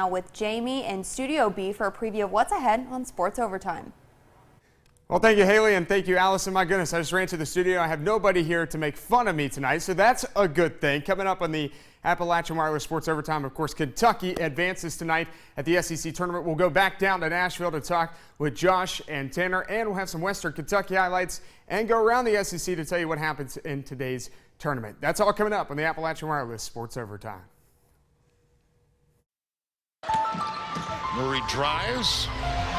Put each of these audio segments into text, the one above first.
Now with Jamie in Studio B for a preview of what's ahead on Sports Overtime. Well, thank you, Haley, and thank you, Allison. My goodness, I just ran to the studio. I have nobody here to make fun of me tonight, so that's a good thing. Coming up on the Appalachian Wireless Sports Overtime, of course, Kentucky advances tonight at the SEC tournament. We'll go back down to Nashville to talk with Josh and Tanner, and we'll have some Western Kentucky highlights and go around the SEC to tell you what happens in today's tournament. That's all coming up on the Appalachian Wireless Sports Overtime. Murray drives.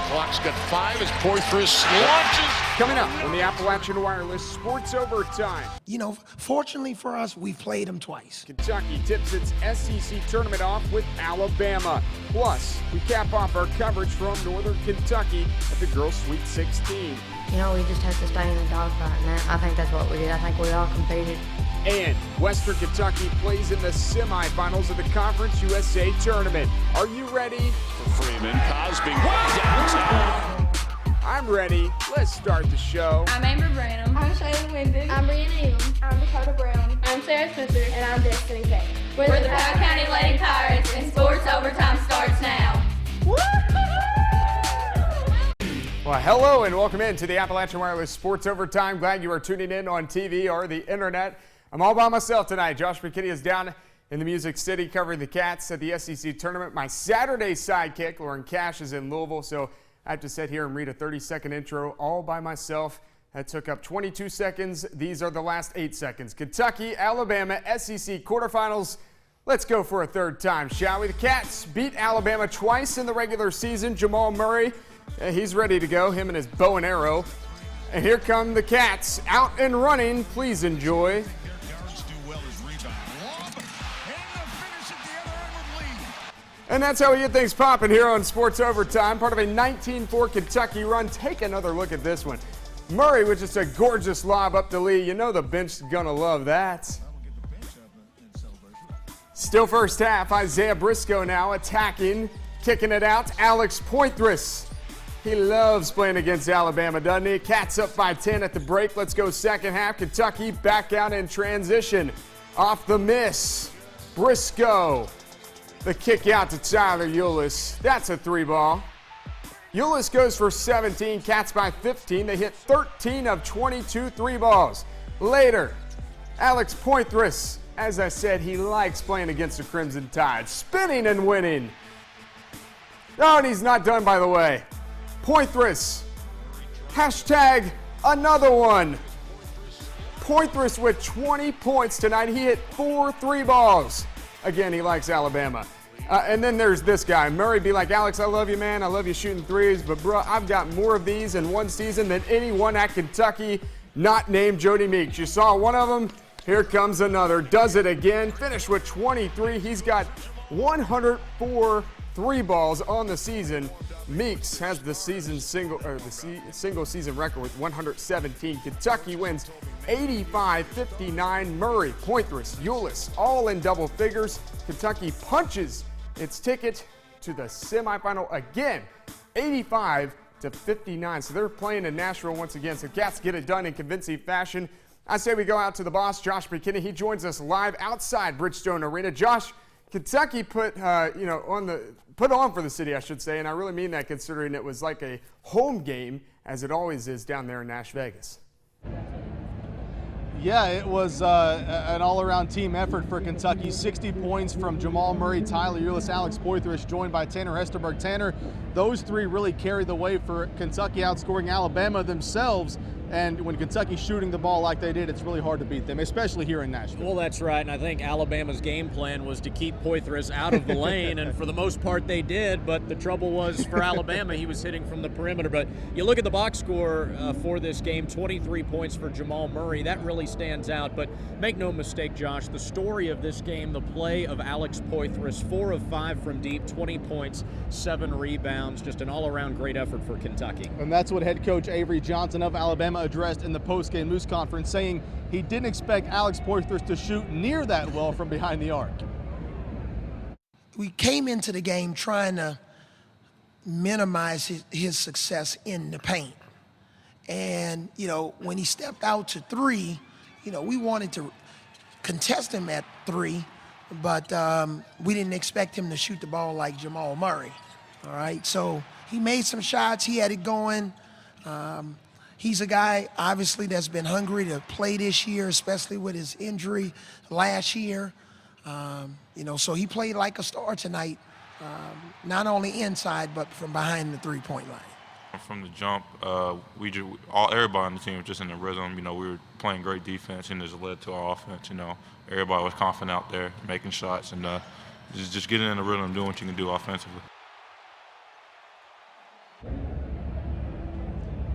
Clock's got 5 as Poitras launches. Coming up on the Appalachian Wireless Sports Overtime. You know, fortunately for us, we've played them twice. Kentucky tips its SEC tournament off with Alabama. Plus, we cap off our coverage from Northern Kentucky at the Girls Sweet 16. You know, we just have to stay in the dogfight, and I think that's what we did. I think we all competed. And Western Kentucky plays in the semifinals of the Conference USA tournament. Are you ready? For Freeman, Cosby way downtown. I'm ready. Let's start the show. I'm Amber Branham. I'm Shayla Wendig. I'm Brianna Elam. I'm Dakota Brown. I'm Sarah Spencer. And I'm Destiny Kay. We're the Powell County Lady Pirates, and Sports Overtime starts now. Well, hello and welcome in to the Appalachian Wireless Sports Overtime. Glad you are tuning in on TV or the internet. I'm all by myself tonight. Josh McKinney is down in the Music City covering the Cats at the SEC tournament. My Saturday sidekick, Lauren Cash, is in Louisville, so I have to sit here and read a 30-second intro all by myself. That took up 22 seconds. These are the last 8 seconds. Kentucky, Alabama, SEC quarterfinals. Let's go for a third time, shall we? The Cats beat Alabama twice in the regular season. Jamal Murray, he's ready to go, him and his bow and arrow. And here come the Cats out and running. Please enjoy. And that's how we get things popping here on Sports Overtime. Part of a 19-4 Kentucky run. Take another look at this one. Murray with just a gorgeous lob up to Lee. You know the bench is going to love that. Still first half. Isaiah Briscoe now attacking, kicking it out. Alex Poitras. He loves playing against Alabama, doesn't he? Cats up by 10 at the break. Let's go second half. Kentucky back out in transition. Off the miss. Briscoe. The kick out to Tyler Eulis. That's a 3-ball. Eulis goes for 17. Cats by 15. They hit 13 of 22 3-balls. Later, Alex Poitras. As I said, he likes playing against the Crimson Tide. Spinning and winning. Oh, and he's not done, by the way. Poitras. Hashtag another one. Poitras with 20 points tonight. He hit 4 3-balls. Again, he likes Alabama. And then there's this guy. Murray be like, Alex, I love you, man. I love you shooting threes. But, bro, I've got more of these in one season than anyone at Kentucky not named Jody Meeks. You saw one of them. Here comes another. Does it again. Finished with 23. He's got 104 3-balls on the season. Meeks has the single season record with 117. Kentucky wins 85-59. Murray, Poitras, Eulis, all in double figures. Kentucky punches its ticket to the semifinal again, 85-59. So they're playing in Nashville once again. So Cats get it done in convincing fashion. I say we go out to the boss, Josh McKinney. He joins us live outside Bridgestone Arena. Josh, Kentucky put on for the city, I should say, and I really mean that considering it was like a home game, as it always is down there in Nash Vegas. Yeah, it was an all-around team effort for Kentucky. 60 points from Jamal Murray, Tyler Eulis, Alex Poitras, joined by Tanner Hesterberg. Tanner, those three really carried the way for Kentucky, outscoring Alabama themselves. And when Kentucky's shooting the ball like they did, it's really hard to beat them, especially here in Nashville. Well, that's right, and I think Alabama's game plan was to keep Poitras out of the lane, and for the most part they did, but the trouble was for Alabama, he was hitting from the perimeter. But you look at the box score for this game, 23 points for Jamal Murray. That really stands out, but make no mistake, Josh, the story of this game, the play of Alex Poitras, 4 of 5 from deep, 20 points, 7 rebounds, just an all-around great effort for Kentucky. And that's what head coach Avery Johnson of Alabama addressed in the post-game news conference, saying he didn't expect Alex Poitras to shoot near that well from behind the arc. We came into the game trying to minimize his success in the paint. And, you know, when he stepped out to 3, you know, we wanted to contest him at 3, but we didn't expect him to shoot the ball like Jamal Murray. All right, so he made some shots. He had it going. He's a guy, obviously, that's been hungry to play this year, especially with his injury last year. So he played like a star tonight, not only inside, but from behind the three-point line. From the jump, everybody on the team was just in the rhythm. We were playing great defense, and it just led to our offense. Everybody was confident out there, making shots, and just getting in the rhythm, doing what you can do offensively.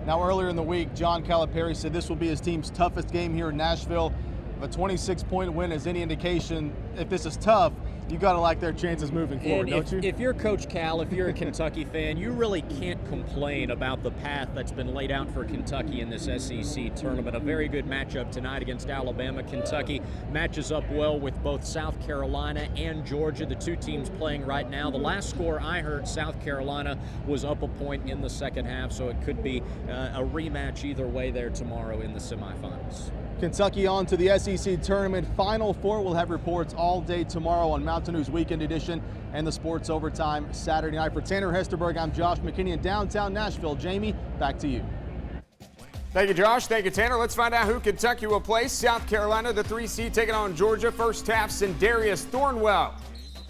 Now, earlier in the week, John Calipari said this will be his team's toughest game here in Nashville. If a 26-point win is any indication, if this is tough, you got to like their chances moving forward, don't you? If you're Coach Cal, if you're a Kentucky fan, you really can't complain about the path that's been laid out for Kentucky in this SEC tournament. A very good matchup tonight against Alabama. Kentucky matches up well with both South Carolina and Georgia, the two teams playing right now. The last score I heard, South Carolina was up a point in the second half, so it could be a rematch either way there tomorrow in the semifinals. Kentucky on to the SEC Tournament Final Four. We'll have reports all day tomorrow on Mountain News Weekend Edition and the Sports Overtime Saturday night. For Tanner Hesterberg, I'm Josh McKinney in downtown Nashville. Jamie, back to you. Thank you, Josh. Thank you, Tanner. Let's find out who Kentucky will play. South Carolina, the 3 seed, taking on Georgia. First half, Sindarius Thornwell.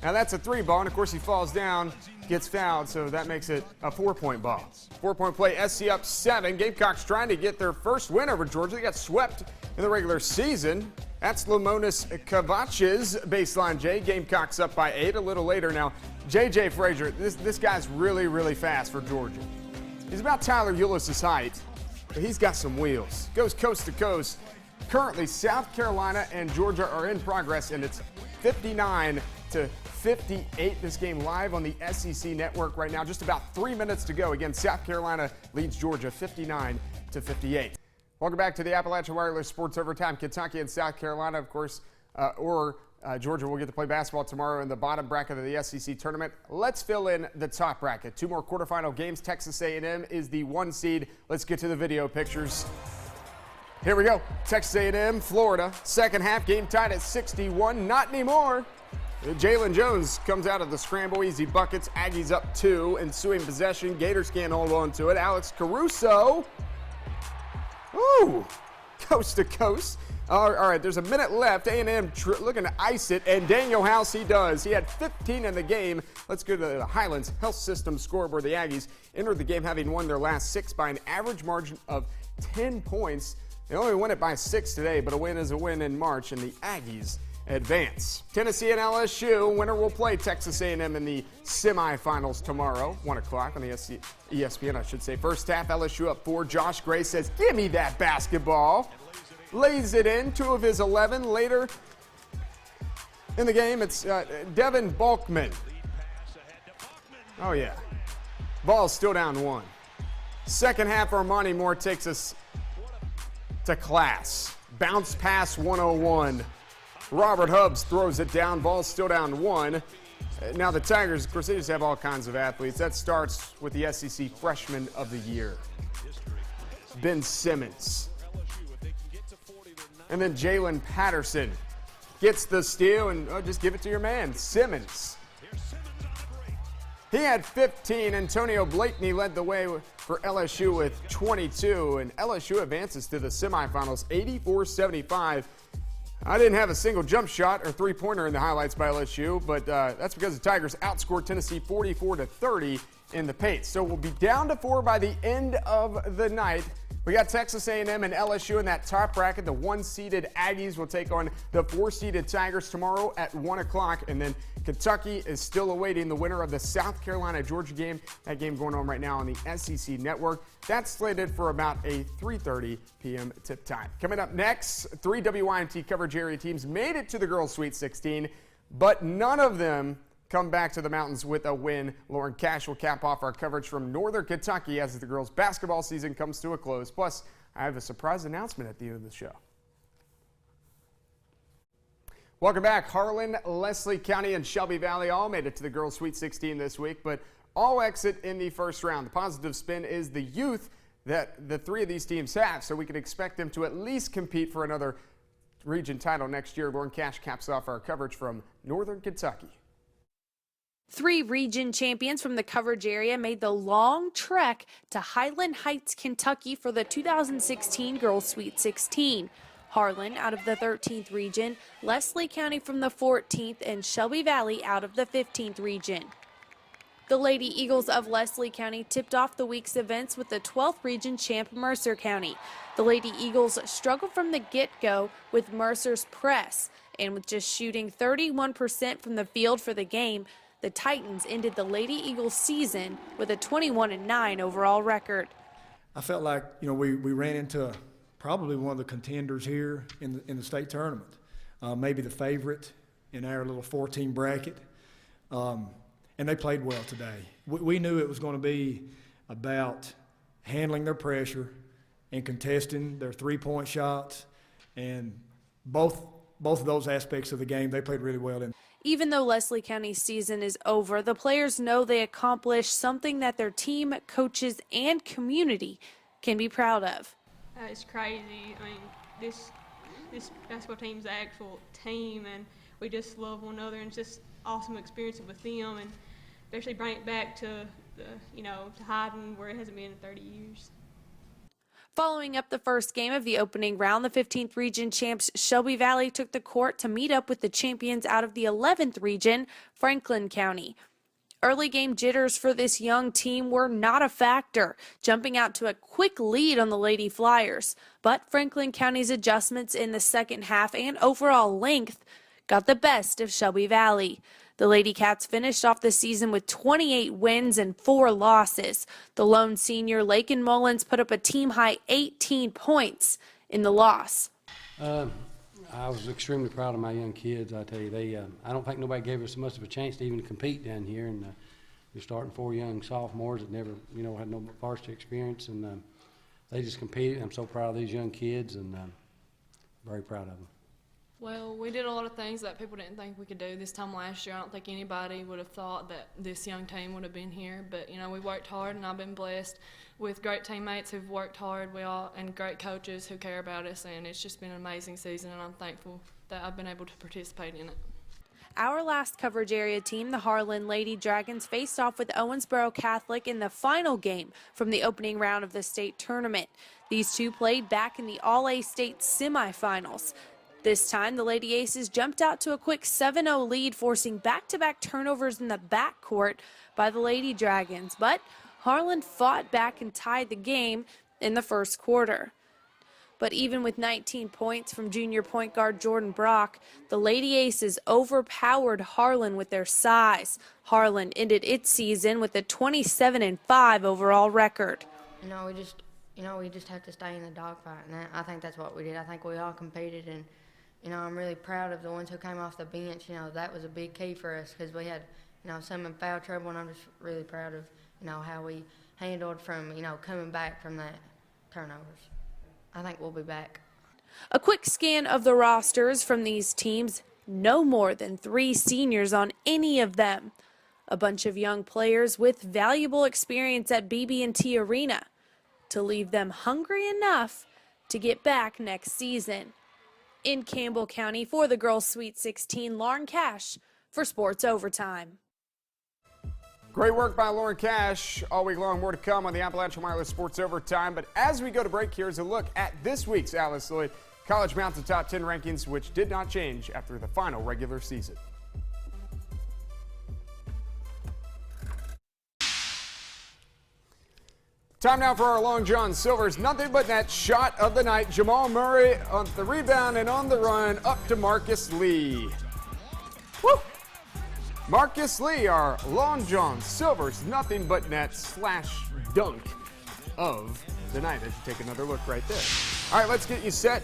Now that's a 3 ball, and of course he falls down, gets fouled, so that makes it a 4-point ball. 4-point play, SC up 7. Gamecocks trying to get their first win over Georgia. They got swept in the regular season. That's Lamonis Kavach's baseline J. Gamecocks up by 8 a little later. Now, J.J. Frazier, this guy's really, really fast for Georgia. He's about Tyler Ulis' height, but he's got some wheels. Goes coast to coast. Currently, South Carolina and Georgia are in progress, and it's 59-58. This game live on the SEC network right now. Just about 3 minutes to go. Again, South Carolina leads Georgia 59-58. Welcome back to the Appalachian Wireless Sports Overtime. Kentucky and South Carolina, of course, Georgia will get to play basketball tomorrow in the bottom bracket of the SEC tournament. Let's fill in the top bracket. 2 more quarterfinal games. Texas A&M is the 1 seed. Let's get to the video pictures. Here we go. Texas A&M, Florida. Second half, game tied at 61. Not anymore. Jalen Jones comes out of the scramble. Easy buckets. Aggies up 2. Ensuing possession. Gators can't hold on to it. Alex Caruso. Ooh, coast to coast. All right, there's a minute left. A&M looking to ice it, and Daniel House, he does. He had 15 in the game. Let's go to the Highlands Health System scoreboard. The Aggies entered the game having won their last 6 by an average margin of 10 points. They only won it by 6 today, but a win is a win in March, and the Aggies advance. Tennessee and LSU. Winner will play Texas A&M in the semifinals tomorrow, 1 o'clock on the ESPN, I should say. First half, LSU up 4. Josh Gray says, "Give me that basketball." Lays it in, 2 of his 11. Later in the game, it's Devin Balkman. Oh, yeah. Ball's still down 1. Second half, Armani Moore takes us to class. Bounce pass 101. Robert Hubbs throws it down. Ball's still down 1. Now the Tigers, of course, they just have all kinds of athletes. That starts with the SEC Freshman of the Year, Ben Simmons. And then Jalen Patterson gets the steal, and just give it to your man, Simmons. He had 15. Antonio Blakeney led the way for LSU with 22, and LSU advances to the semifinals 84-75. I didn't have a single jump shot or three-pointer in the highlights by LSU, but that's because the Tigers outscored Tennessee 44-30 in the paint. So we'll be down to 4 by the end of the night. We got Texas A&M and LSU in that top bracket. The 1-seeded Aggies will take on the 4-seeded Tigers tomorrow at 1 o'clock. And then Kentucky is still awaiting the winner of the South Carolina-Georgia game. That game going on right now on the SEC Network. That's slated for about a 3:30 p.m. tip time. Coming up next, 3 WYMT coverage area teams made it to the Girls Sweet 16, but none of them come back to the mountains with a win. Lauren Cash will cap off our coverage from Northern Kentucky as the girls' basketball season comes to a close. Plus, I have a surprise announcement at the end of the show. Welcome back. Harlan, Leslie County, and Shelby Valley all made it to the girls' Sweet 16 this week, but all exit in the first round. The positive spin is the youth that the 3 of these teams have, so we can expect them to at least compete for another region title next year. Lauren Cash caps off our coverage from Northern Kentucky. 3 region champions from the coverage area made the long trek to Highland Heights, Kentucky for the 2016 Girls Sweet 16. Harlan out of the 13th region, Leslie County from the 14th, and Shelby Valley out of the 15th region. The Lady Eagles of Leslie County tipped off the week's events with the 12th region champ Mercer County. The Lady Eagles struggled from the get-go with Mercer's press, and with just shooting 31% from the field for the game, the Titans ended the Lady Eagles season with a 21-9 overall record. I felt like, we ran into probably one of the contenders here in the state tournament, maybe the favorite in our little 14 bracket, and they played well today. We knew it was going to be about handling their pressure and contesting their three-point shots, and both of those aspects of the game they played really well in. Even though Leslie County's season is over, the players know they accomplished something that their team, coaches, and community can be proud of. It's crazy. I mean, this basketball team's the actual team, and we just love one another, and it's just awesome experience with them, and especially bring it back to to Hyden where it hasn't been in 30 years. Following up the first game of the opening round, the 15th region champs Shelby Valley took the court to meet up with the champions out of the 11th region, Franklin County. Early game jitters for this young team were not a factor, jumping out to a quick lead on the Lady Flyers. But Franklin County's adjustments in the second half and overall length got the best of Shelby Valley. The Lady Cats finished off the season with 28 wins and 4 losses. The lone senior, Lakin Mullins, put up a team-high 18 points in the loss. I was extremely proud of my young kids. I tell you, I don't think nobody gave us much of a chance to even compete down here. And you're starting 4 young sophomores that never, had no varsity experience, and they just competed. I'm so proud of these young kids, and very proud of them. Well, we did a lot of things that people didn't think we could do this time last year. I don't think anybody would have thought that this young team would have been here. But, we worked hard, and I've been blessed with great teammates who've worked hard, and great coaches who care about us. And it's just been an amazing season, and I'm thankful that I've been able to participate in it. Our last coverage area team, the Harlan Lady Dragons, faced off with Owensboro Catholic in the final game from the opening round of the state tournament. These two played back in the All-A State semifinals. This time, the Lady Aces jumped out to a quick 7-0 lead, forcing back-to-back turnovers in the backcourt by the Lady Dragons. But Harlan fought back and tied the game in the first quarter. But even with 19 points from junior point guard Jordan Brock, the Lady Aces overpowered Harlan with their size. Harlan ended its season with a 27-5 overall record. We just have to stay in the dogfight, and I think that's what we did. I think we all competed, and I'm really proud of the ones who came off the bench. That was a big key for us because we had, some in foul trouble, and I'm just really proud of, how we handled from, coming back from that turnovers. I think we'll be back. A quick scan of the rosters from these teams, no more than 3 seniors on any of them. A bunch of young players with valuable experience at BB&T Arena to leave them hungry enough to get back next season. In Campbell County for the Girls Sweet 16, Lauren Cash for Sports Overtime. Great work by Lauren Cash all week long. More to come on the Appalachian Wireless Sports Overtime. But as we go to break, here's a look at this week's Alice Lloyd College Mountain Top 10 rankings, which did not change after the final regular season. Time now for our Long John Silver's nothing but net shot of the night. Jamal Murray on the rebound and on the run up to Marcus Lee. Woo! Marcus Lee, our Long John Silver's nothing but net / dunk of the night. As you take another look right there. All right, let's get you set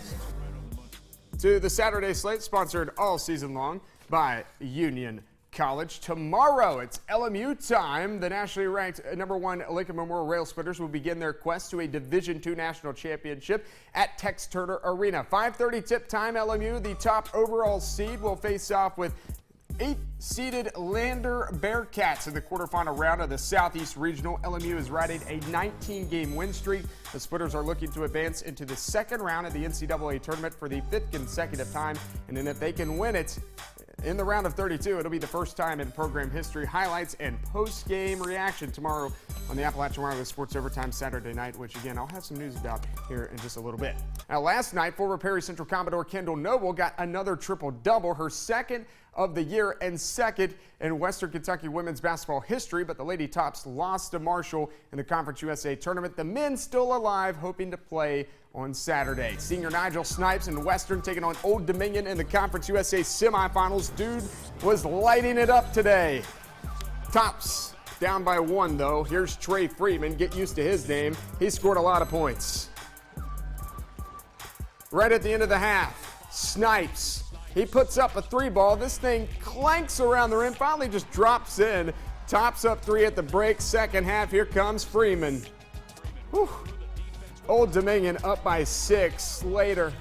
to the Saturday slate, sponsored all season long by Union College. Tomorrow, it's LMU time. The nationally ranked #1 Lincoln Memorial Rail Splitters will begin their quest to a Division II national championship at Tex Turner Arena. 5:30 tip time. LMU, the top overall seed, will face off with 8-seeded Lander Bearcats in the quarterfinal round of the Southeast Regional. LMU is riding a 19-game win streak. The Splitters are looking to advance into the second round of the NCAA tournament for the 5th consecutive time. And then if they can win it in the round of 32, it'll be the first time in program history. Highlights and post-game reaction tomorrow on the Appalachian Wireless Sports Overtime Saturday night, which again, I'll have some news about here in just a little bit. Now, last night, former Perry Central Commodore Kendall Noble got another triple-double, her second of the year and second in Western Kentucky women's basketball history, but the Lady Tops lost to Marshall in the Conference USA tournament. The men still alive, hoping to play on Saturday. Senior Nigel Snipes and Western taking on Old Dominion in the Conference USA semifinals. Dude was lighting it up today. Tops down by 1, though. Here's Trey Freeman. Get used to his name. He scored a lot of points. Right at the end of the half, Snipes, he puts up a 3-ball. This thing clanks around the rim, finally just drops in. Tops up 3 at the break. Second half, here comes Freeman. Whew. Old Dominion up by 6. Later,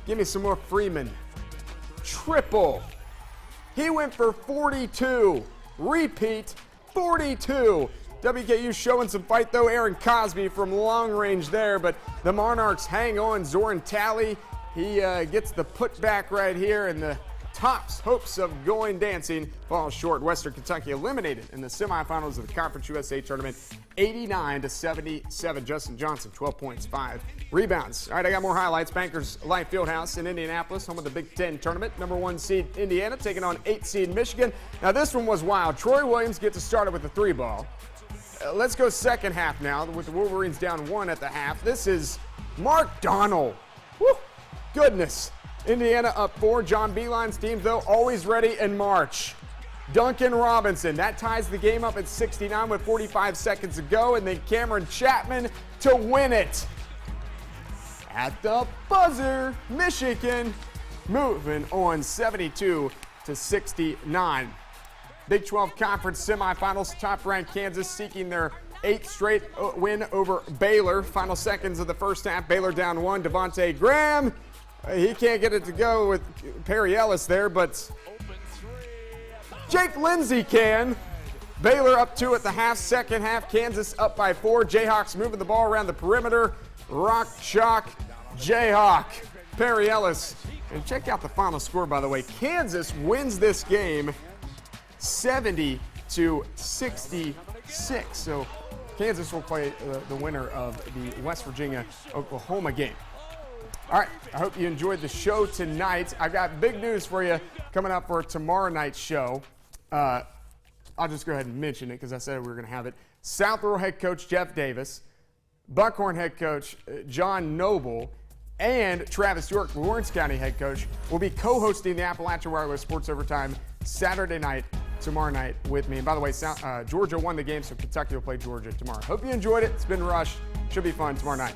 give me some more Freeman. Triple. He went for 42. Repeat, 42. WKU showing some fight, though. Aaron Cosby from long range there, but the Monarchs hang on. Zoran Talley, he gets the putback right here, and the Tops' hopes of going dancing fall short. Western Kentucky eliminated in the semifinals of the Conference USA tournament, 89-77. Justin Johnson, 12 points, 5 rebounds. All right, I got more highlights. Bankers Life Fieldhouse in Indianapolis, home of the Big Ten tournament. Number 1 seed Indiana taking on 8 seed Michigan. Now this one was wild. Troy Williams gets it started with the 3-ball. Let's go second half now with the Wolverines down 1 at the half. This is Mark Donald. Woo, goodness. Indiana up 4. John Beeline's team, though, always ready in March. Duncan Robinson, that ties the game up at 69 with 45 seconds to go, and then Cameron Chapman to win it. At the buzzer, Michigan moving on 72-69. Big 12 Conference semifinals, top-ranked Kansas seeking their 8th straight win over Baylor. Final seconds of the first half, Baylor down 1. Devontae Graham, he can't get it to go with Perry Ellis there, but Jake Lindsey can. Baylor up 2 at the half. Second half, Kansas up by 4. Jayhawks moving the ball around the perimeter. Rock, chalk, Jayhawk. Perry Ellis. And check out the final score, by the way. Kansas wins this game 70-66. So Kansas will play the winner of the West Virginia-Oklahoma game. All right, I hope you enjoyed the show tonight. I've got big news for you coming up for tomorrow night's show. I'll just go ahead and mention it because I said we were going to have it. South Rural head coach Jeff Davis, Buckhorn head coach John Noble, and Travis York, Lawrence County head coach, will be co-hosting the Appalachian Wireless Sports Overtime Saturday night, tomorrow night with me. And by the way, Georgia won the game, so Kentucky will play Georgia tomorrow. Hope you enjoyed it. It's been rushed. Should be fun tomorrow night.